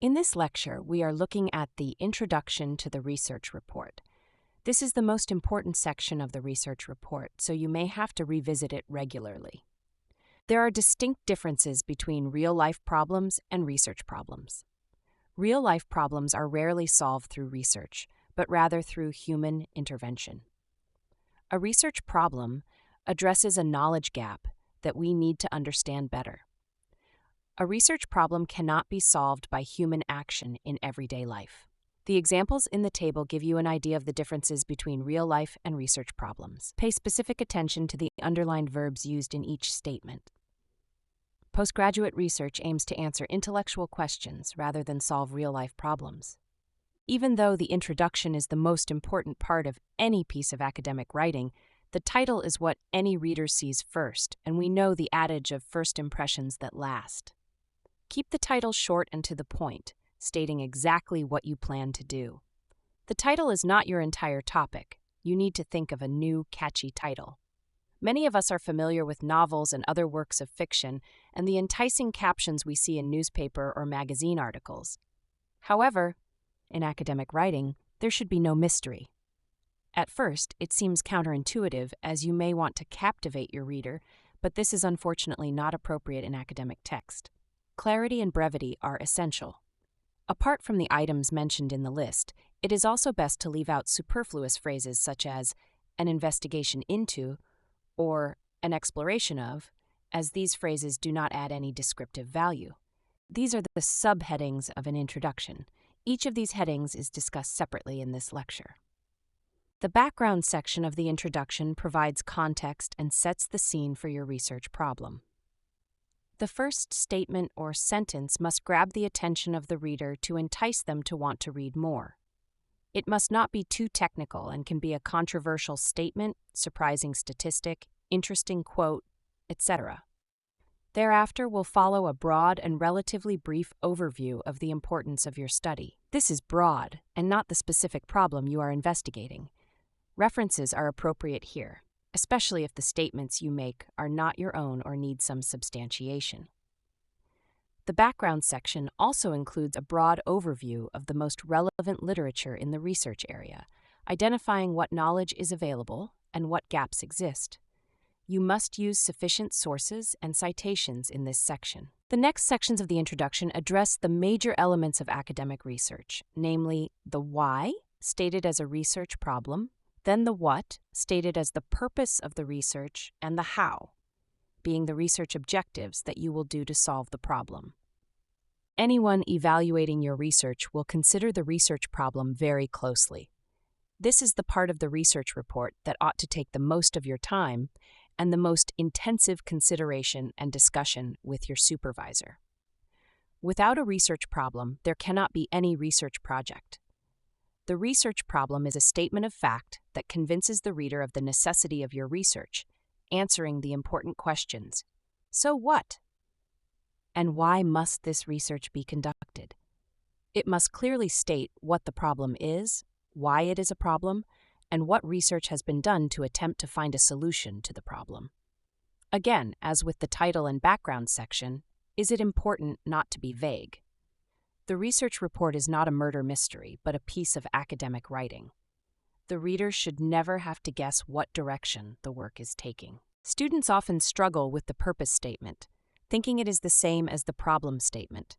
In this lecture, we are looking at the Introduction to the Research Report. This is the most important section of the research report, so you may have to revisit it regularly. There are distinct differences between real-life problems and research problems. Real-life problems are rarely solved through research, but rather through human intervention. A research problem addresses a knowledge gap that we need to understand better. A research problem cannot be solved by human action in everyday life. The examples in the table give you an idea of the differences between real-life and research problems. Pay specific attention to the underlined verbs used in each statement. Postgraduate research aims to answer intellectual questions rather than solve real-life problems. Even though the introduction is the most important part of any piece of academic writing, the title is what any reader sees first, and we know the adage of first impressions that last. Keep the title short and to the point, stating exactly what you plan to do. The title is not your entire topic. You need to think of a new, catchy title. Many of us are familiar with novels and other works of fiction and the enticing captions we see in newspaper or magazine articles. However, in academic writing, there should be no mystery. At first, it seems counterintuitive as you may want to captivate your reader, but this is unfortunately not appropriate in academic text. Clarity and brevity are essential. Apart from the items mentioned in the list, it is also best to leave out superfluous phrases such as an investigation into or an exploration of, as these phrases do not add any descriptive value. These are the subheadings of an introduction. Each of these headings is discussed separately in this lecture. The background section of the introduction provides context and sets the scene for your research problem. The first statement or sentence must grab the attention of the reader to entice them to want to read more. It must not be too technical and can be a controversial statement, surprising statistic, interesting quote, etc. Thereafter will follow a broad and relatively brief overview of the importance of your study. This is broad and not the specific problem you are investigating. References are appropriate here, especially if the statements you make are not your own or need some substantiation. The background section also includes a broad overview of the most relevant literature in the research area, identifying what knowledge is available and what gaps exist. You must use sufficient sources and citations in this section. The next sections of the introduction address the major elements of academic research, namely the why, stated as a research problem, then the what, stated as the purpose of the research, and the how, being the research objectives that you will do to solve the problem. Anyone evaluating your research will consider the research problem very closely. This is the part of the research report that ought to take the most of your time and the most intensive consideration and discussion with your supervisor. Without a research problem, there cannot be any research project. The research problem is a statement of fact that convinces the reader of the necessity of your research, answering the important questions. So what? And why must this research be conducted? It must clearly state what the problem is, why it is a problem, and what research has been done to attempt to find a solution to the problem. Again, as with the title and background section, is it important not to be vague? The research report is not a murder mystery, but a piece of academic writing. The reader should never have to guess what direction the work is taking. Students often struggle with the purpose statement, thinking it is the same as the problem statement.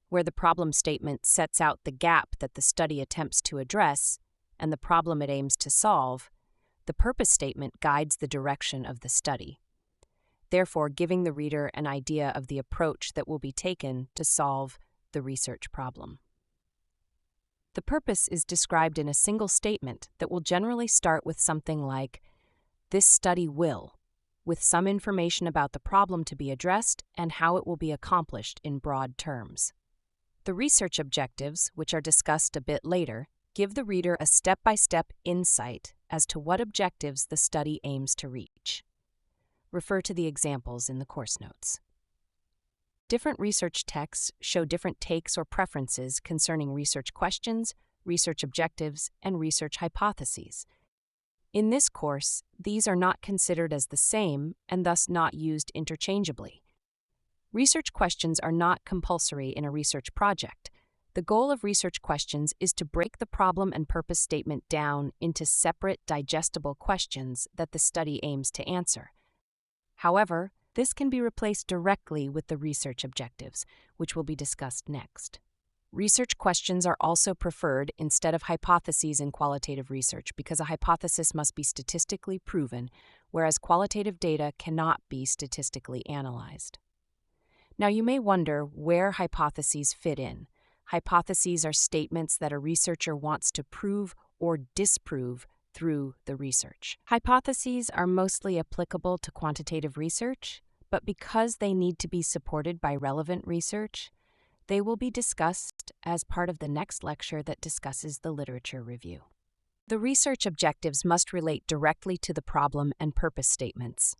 Where the problem statement sets out the gap that the study attempts to address and the problem it aims to solve, the purpose statement guides the direction of the study, therefore giving the reader an idea of the approach that will be taken to solve the research problem. The purpose is described in a single statement that will generally start with something like, "This study will," with some information about the problem to be addressed and how it will be accomplished in broad terms. The research objectives, which are discussed a bit later, give the reader a step-by-step insight as to what objectives the study aims to reach. Refer to the examples in the course notes. Different research texts show different takes or preferences concerning research questions, research objectives, and research hypotheses. In this course, these are not considered as the same and thus not used interchangeably. Research questions are not compulsory in a research project, The goal of research questions is to break the problem and purpose statement down into separate, digestible questions that the study aims to answer. However, this can be replaced directly with the research objectives, which will be discussed next. Research questions are also preferred instead of hypotheses in qualitative research because a hypothesis must be statistically proven, whereas qualitative data cannot be statistically analyzed. Now, you may wonder where hypotheses fit in. Hypotheses are statements that a researcher wants to prove or disprove through the research. Hypotheses are mostly applicable to quantitative research, but because they need to be supported by relevant research, they will be discussed as part of the next lecture that discusses the literature review. The research objectives must relate directly to the problem and purpose statements.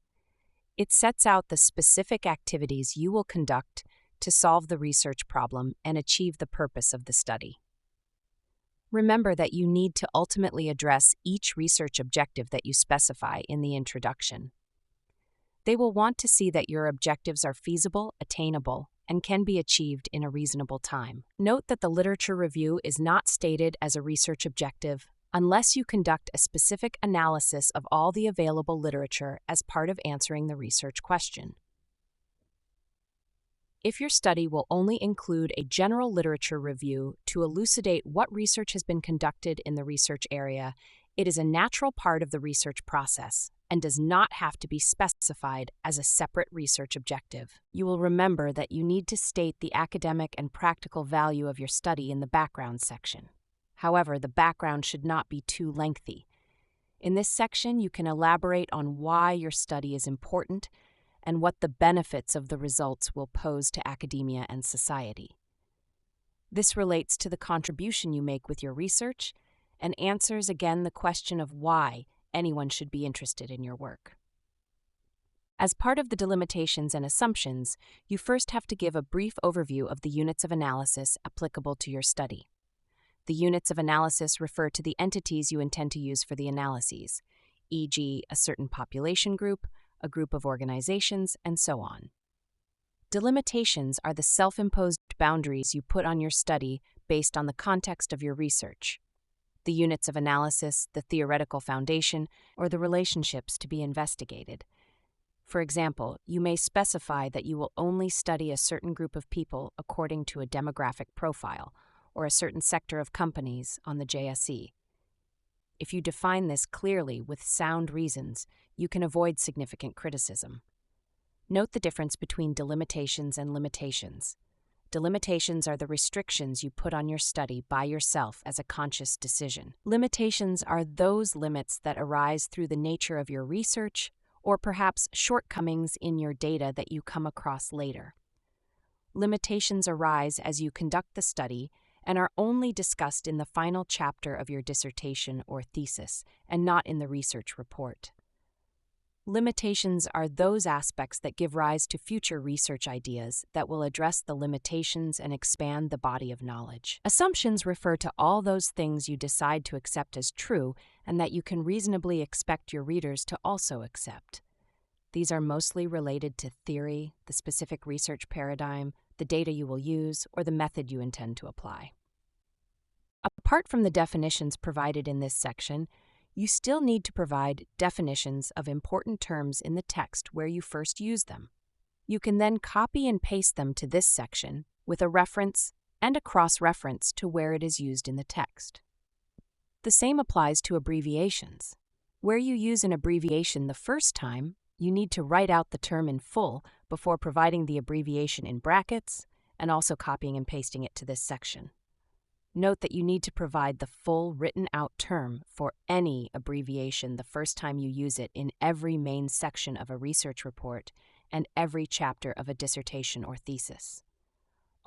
It sets out the specific activities you will conduct to solve the research problem and achieve the purpose of the study. Remember that you need to ultimately address each research objective that you specify in the introduction. They will want to see that your objectives are feasible, attainable, and can be achieved in a reasonable time. Note that the literature review is not stated as a research objective unless you conduct a specific analysis of all the available literature as part of answering the research question. If your study will only include a general literature review to elucidate what research has been conducted in the research area, it is a natural part of the research process and does not have to be specified as a separate research objective. You will remember that you need to state the academic and practical value of your study in the background section. However, the background should not be too lengthy. In this section, you can elaborate on why your study is important and what the benefits of the results will pose to academia and society. This relates to the contribution you make with your research and answers again the question of why anyone should be interested in your work. As part of the delimitations and assumptions, you first have to give a brief overview of the units of analysis applicable to your study. The units of analysis refer to the entities you intend to use for the analyses, e.g., a certain population group, a group of organizations, and so on. Delimitations are the self-imposed boundaries you put on your study based on the context of your research. The units of analysis, the theoretical foundation, or the relationships to be investigated. For example, you may specify that you will only study a certain group of people according to a demographic profile, or a certain sector of companies on the JSE. If you define this clearly with sound reasons, you can avoid significant criticism. Note the difference between delimitations and limitations. Delimitations are the restrictions you put on your study by yourself as a conscious decision. Limitations are those limits that arise through the nature of your research or perhaps shortcomings in your data that you come across later. Limitations arise as you conduct the study and are only discussed in the final chapter of your dissertation or thesis, and not in the research report. Limitations are those aspects that give rise to future research ideas that will address the limitations and expand the body of knowledge. Assumptions refer to all those things you decide to accept as true and that you can reasonably expect your readers to also accept. These are mostly related to theory, the specific research paradigm, the data you will use, or the method you intend to apply. Apart from the definitions provided in this section, you still need to provide definitions of important terms in the text where you first use them. You can then copy and paste them to this section with a reference and a cross-reference to where it is used in the text. The same applies to abbreviations. Where you use an abbreviation the first time, you need to write out the term in full before providing the abbreviation in brackets and also copying and pasting it to this section. Note that you need to provide the full written-out term for any abbreviation the first time you use it in every main section of a research report and every chapter of a dissertation or thesis.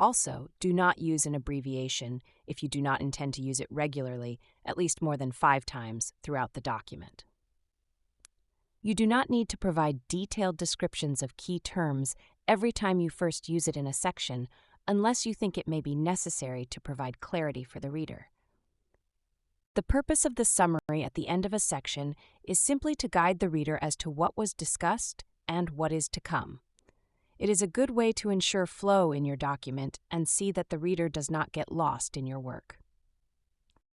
Also, do not use an abbreviation if you do not intend to use it regularly, at least more than 5 times throughout the document. You do not need to provide detailed descriptions of key terms every time you first use it in a section, unless you think it may be necessary to provide clarity for the reader. The purpose of the summary at the end of a section is simply to guide the reader as to what was discussed and what is to come. It is a good way to ensure flow in your document and see that the reader does not get lost in your work.